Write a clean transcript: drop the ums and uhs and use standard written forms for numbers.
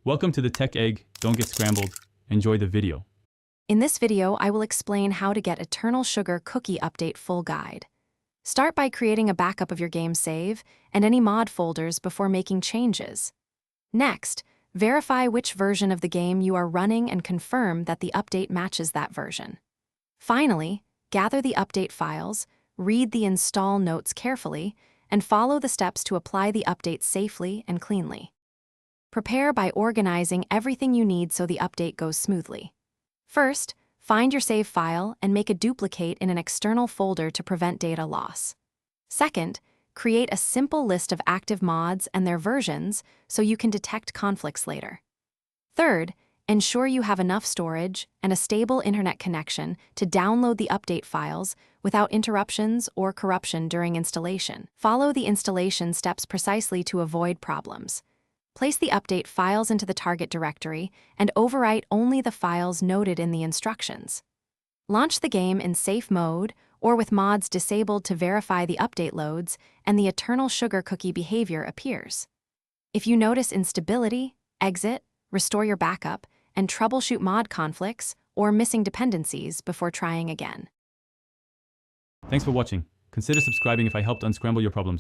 Welcome to the Tech Egg. Don't get scrambled. Enjoy the video. In this video, I will explain how to get Eternal Sugar Cookie Update full guide. Start by creating a backup of your game save and any mod folders before making changes. Next, verify which version of the game you are running and confirm that the update matches that version. Finally, gather the update files, read the install notes carefully, and follow the steps to apply the update safely and cleanly. Prepare by organizing everything you need so the update goes smoothly. First, find your save file and make a duplicate in an external folder to prevent data loss. Second, create a simple list of active mods and their versions so you can detect conflicts later. Third, ensure you have enough storage and a stable internet connection to download the update files without interruptions or corruption during installation. Follow the installation steps precisely to avoid problems. Place the update files into the target directory and overwrite only the files noted in the instructions. Launch the game in safe mode or with mods disabled to verify the update loads and the Eternal Sugar Cookie behavior appears. If you notice instability, exit, restore your backup, and troubleshoot mod conflicts or missing dependencies before trying again. Thanks for watching. Consider subscribing if I helped unscramble your problems.